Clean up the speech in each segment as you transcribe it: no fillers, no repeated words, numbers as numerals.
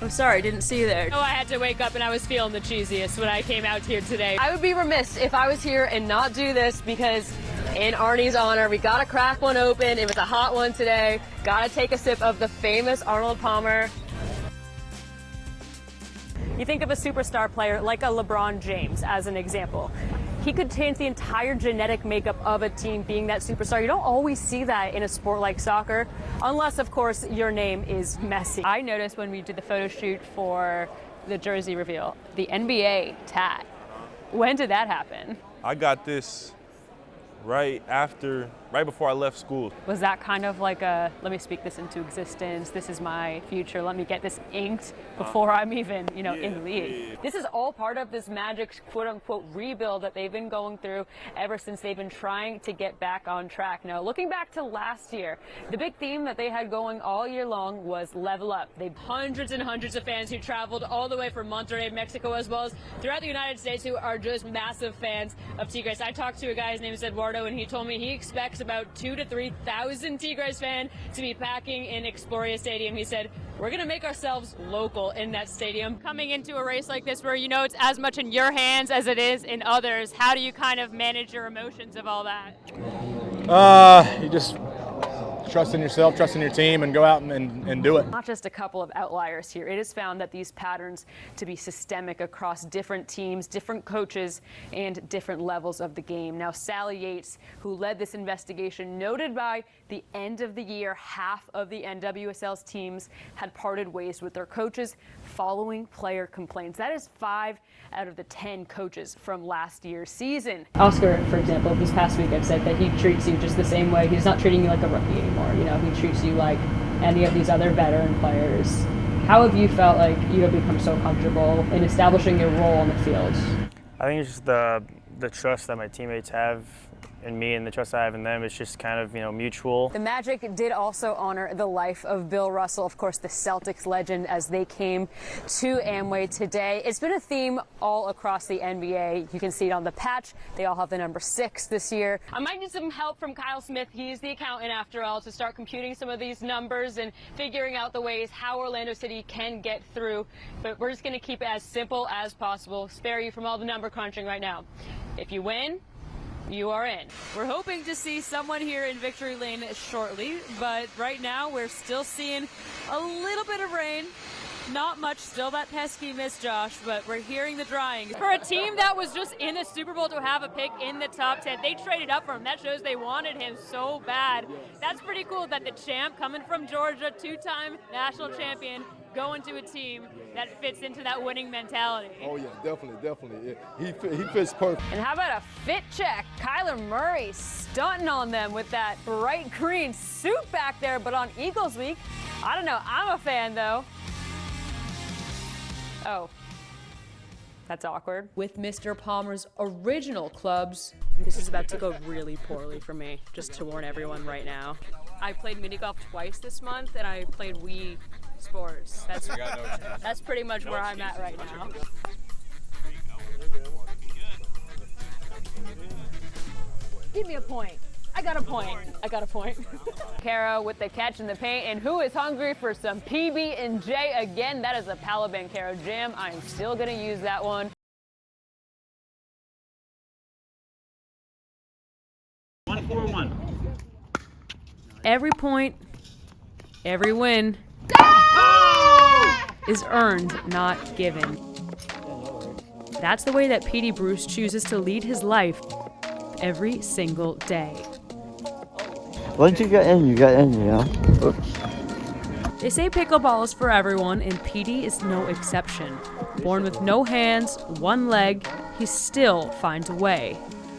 I'm sorry, didn't see you there. Oh, I had to wake up and I was feeling the cheesiest when I came out here today. I would be remiss if I was here and not do this because in Arnie's honor, we gotta crack one open. It was a hot one today. Gotta take a sip of the famous Arnold Palmer. You think of a superstar player like a LeBron James as an example. He could change the entire genetic makeup of a team being that superstar. You don't always see that in a sport like soccer, unless, of course, your name is Messi. I noticed when we did the photo shoot for the jersey reveal, the NBA tat. When did that happen? I got this right before I left school. Was that kind of like a, let me speak this into existence, this is my future, let me get this inked before I'm even, in the league? Yeah. This is all part of this Magic quote-unquote rebuild that they've been going through ever since they've been trying to get back on track. Now, looking back to last year, the big theme that they had going all year long was level up. They Hundreds and hundreds of fans who traveled all the way from Monterrey, Mexico, as well as throughout the United States, who are just massive fans of Tigres. I talked to a guy, his name is Eduardo, and he told me he expects about 2,000 to 3,000 Tigres fans to be packing in Exploria Stadium. He said, we're going to make ourselves local in that stadium. Coming into a race like this where it's as much in your hands as it is in others, how do you kind of manage your emotions of all that? You just trust in yourself, trust in your team, and go out and do it. Not just a couple of outliers here. It is found that these patterns to be systemic across different teams, different coaches, and different levels of the game. Now, Sally Yates, who led this investigation, noted by the end of the year, half of the NWSL's teams had parted ways with their coaches following player complaints. That is 5 out of the 10 coaches from last year's season. Oscar, for example, this past week I've said that he treats you just the same way. He's not treating you like a rookie anymore. He treats you like any of these other veteran players. How have you felt like you have become so comfortable in establishing your role on the field? I think it's just the trust that my teammates have in me and the trust I have in them. It's just kind of, mutual. The Magic did also honor the life of Bill Russell, of course, the Celtics legend, as they came to Amway today. It's been a theme all across the NBA. You can see it on the patch. They all have the number 6 this year. I might need some help from Kyle Smith. He's the accountant, after all, to start computing some of these numbers and figuring out the ways how Orlando City can get through. But we're just going to keep it as simple as possible, spare you from all the number crunching right now. If you win, you are in. We're hoping to see someone here in Victory Lane shortly, but right now we're still seeing a little bit of rain. Not much, still that pesky miss, Josh, but we're hearing the drying. For a team that was just in the Super Bowl to have a pick in the top 10, they traded up for him. That shows they wanted him so bad. That's pretty cool that the champ, coming from Georgia, 2-time national champion, going to a team that fits into that winning mentality. Oh yeah, definitely. He fits perfect. And how about a fit check? Kyler Murray stunting on them with that bright green suit back there, but on Eagles Week, I don't know, I'm a fan though. Oh, that's awkward. With Mr. Palmer's original clubs, this is about to go really poorly for me, just to warn everyone right now. I played mini golf twice this month, and I played Wii Sports. That's pretty much where I'm at right now. Give me a point. I got a point. Kara with the catch in the paint, and who is hungry for some PB&J again? That is a Palabancaro jam. I'm still gonna use that one. 1-4-1. Every point, every win is earned, not given. That's the way that Petey Bruce chooses to lead his life every single day. Once you get in, Oops. They say pickleball is for everyone, and Petey is no exception. Born with no hands, one leg, he still finds a way.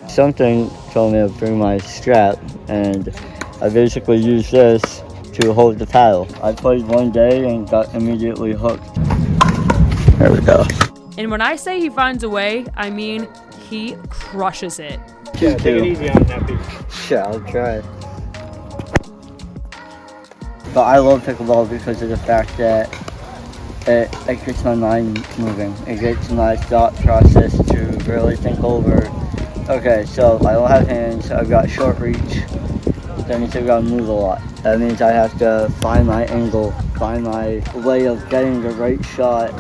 Something told me to bring my strap, and I basically used this to hold the paddle. I played one day and got immediately hooked. There we go. And when I say he finds a way, I mean he crushes it. Yeah, take it easy on that piece. Sure, I'll try. But I love pickleball because of the fact that it gets my mind moving. It gets my thought process to really think over, okay, so I don't have hands, I've got short reach, that means I've got to move a lot. That means I have to find my angle find my way of getting the right shot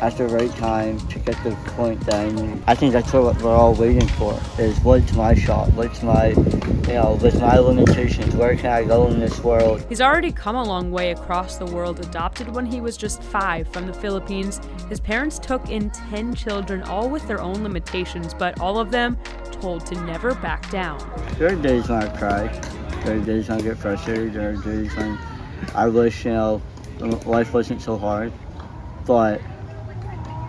at the right time to get the point that I need. I think that's what we're all waiting for, is what's my shot, what's my, with my limitations, where can I go in this world? He's already come a long way across the world. Adopted when he was just 5 from the Philippines, his parents took in 10 children, all with their own limitations, but all of them told to never back down. There are days when I cry, there are days when I get frustrated, there are days when I wish, life wasn't so hard, but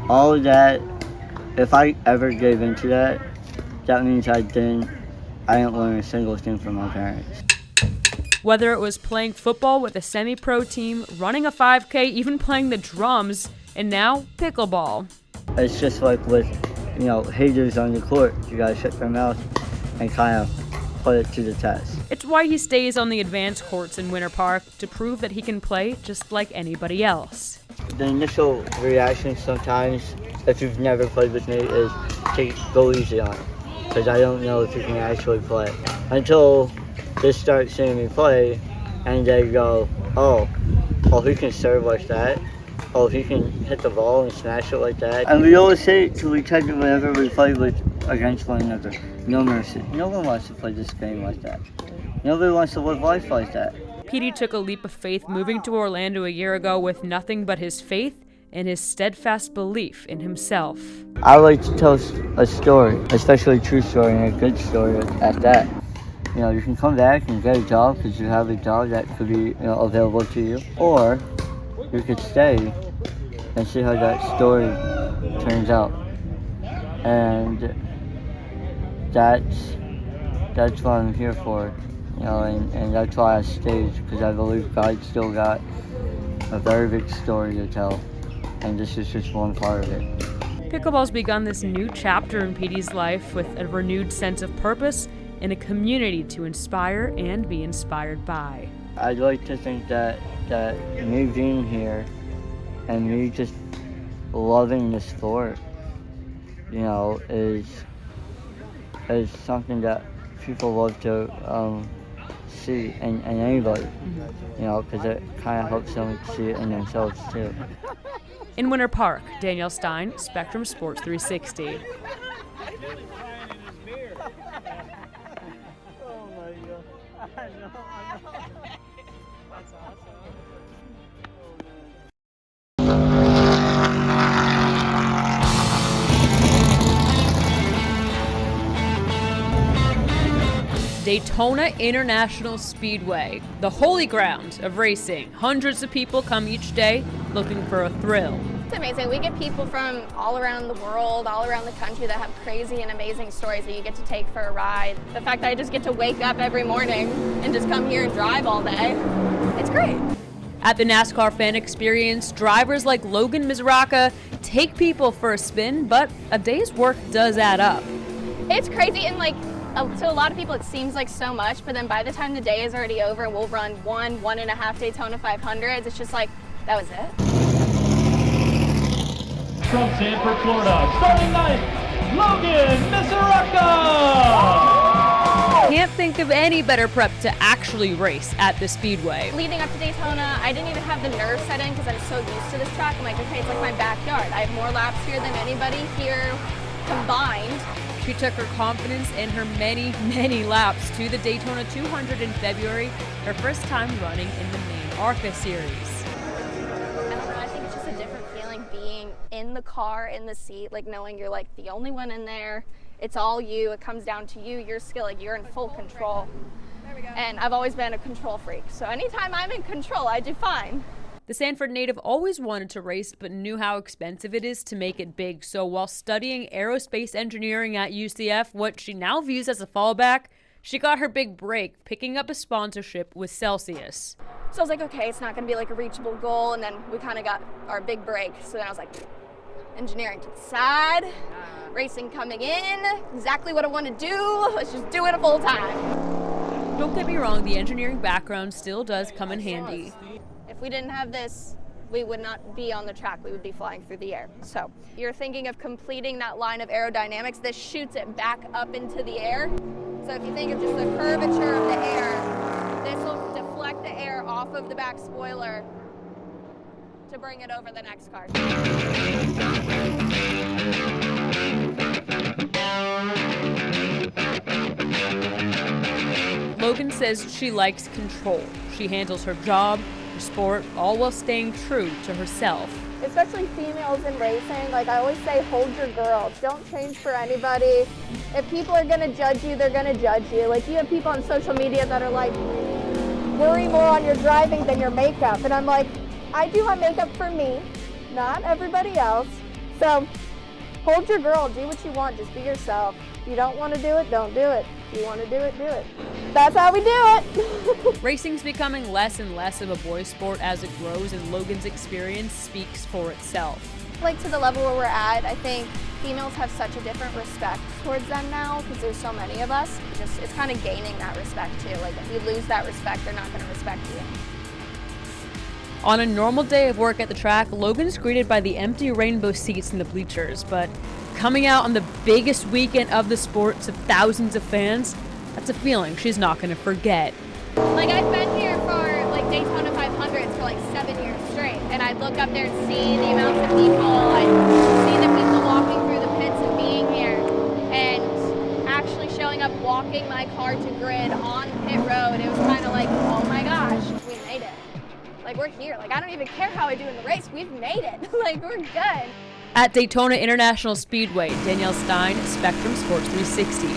all of that, if I ever gave into that, that means I didn't learn a single thing from my parents. Whether it was playing football with a semi-pro team, running a 5K, even playing the drums, and now pickleball. It's just like with, haters on the court. You gotta shut their mouth and kind of put it to the test. It's why he stays on the advanced courts in Winter Park, to prove that he can play just like anybody else. The initial reaction sometimes, if you've never played with me, is to go easy on it, because I don't know if you can actually play. Until they start seeing me play, and they go, oh, he can serve like that. Oh, he can hit the ball and smash it like that. And we always say to each other whenever we play against one another, no mercy. No one wants to play this game like that. Nobody wants to live life like that. Petey took a leap of faith moving to Orlando a year ago with nothing but his faith and his steadfast belief in himself. I like to tell a story, especially a true story and a good story at that. You can come back and get a job because you have a job that could be available to you, or you could stay and see how that story turns out. And that's what I'm here for. And that's why I stayed, because I believe God still got a very big story to tell, and this is just one part of it. Pickleball's begun this new chapter in Petey's life with a renewed sense of purpose and a community to inspire and be inspired by. I'd like to think that me being here and me just loving the sport, is something that people love to see in anybody, because it kind of helps them see it in themselves too. In Winter Park, Danielle Stein, Spectrum Sports 360. Daytona International Speedway, the holy ground of racing. Hundreds of people come each day looking for a thrill. It's amazing. We get people from all around the world, all around the country that have crazy and amazing stories that you get to take for a ride. The fact that I just get to wake up every morning and just come here and drive all day, it's great. At the NASCAR Fan Experience, drivers like Logan Mizraca take people for a spin, but a day's work does add up. It's crazy, and to a lot of people it seems like so much, but then by the time the day is already over and we'll run 1.5 Daytona 500s, it's just like, that was it. From Sanford, Florida, starting ninth, Logan Mizraca! Can't think of any better prep to actually race at the Speedway. Leading up to Daytona, I didn't even have the nerves set in because I'm so used to this track. I'm like, okay, it's like my backyard. I have more laps here than anybody here combined. She took her confidence and her many, many laps to the Daytona 200 in February, her first time running in the main ARCA series. I don't know, I think it's just a different feeling being in the car, in the seat, knowing you're the only one in there. It's all you, it comes down to you, your skill, you're in full control. And I've always been a control freak, so anytime I'm in control, I do fine. The Sanford native always wanted to race, but knew how expensive it is to make it big. So while studying aerospace engineering at UCF, what she now views as a fallback, she got her big break, picking up a sponsorship with Celsius. So I was like, okay, it's not going to be a reachable goal, and then we kind of got our big break. So then I was like, engineering to the side, racing coming in, exactly what I want to do. Let's just do it full time. Don't get me wrong, the engineering background still does come in handy. If we didn't have this, we would not be on the track. We would be flying through the air. So you're thinking of completing that line of aerodynamics. This shoots it back up into the air. So if you think of just the curvature of the air, this will deflect the air off of the back spoiler to bring it over the next car. Logan says she likes control. She handles her job, her sport, all while staying true to herself. Especially females in racing, like I always say, hold your girl. Don't change for anybody. If people are gonna judge you, they're gonna judge you. Like you have people on social media that are like, worry more on your driving than your makeup. And I'm like, I do my makeup for me, not everybody else. So hold your girl, do what you want, just be yourself. If you don't want to do it, don't do it. If you want to do it, do it. That's how we do it. Racing's becoming less and less of a boy sport as it grows, and Logan's experience speaks for itself. Like to the level where we're at, I think females have such a different respect towards them now because there's so many of us. It's kind of gaining that respect too. Like if you lose that respect, they're not going to respect you. On a normal day of work at the track, Logan is greeted by the empty rainbow seats in the bleachers, but coming out on the biggest weekend of the sport to thousands of fans, that's a feeling she's not going to forget. Like I've been here for like Daytona 500s for like 7 years straight, and I'd look up there and see the amounts of people, I'd see the people walking through the pits and being here, and actually showing up, walking my car to grid on pit road. It was kind of like, oh my gosh, we made it. Like we're here. Like I don't even care how I do in the race. We've made it. Like we're good. At Daytona International Speedway, Danielle Stein, Spectrum Sports 360.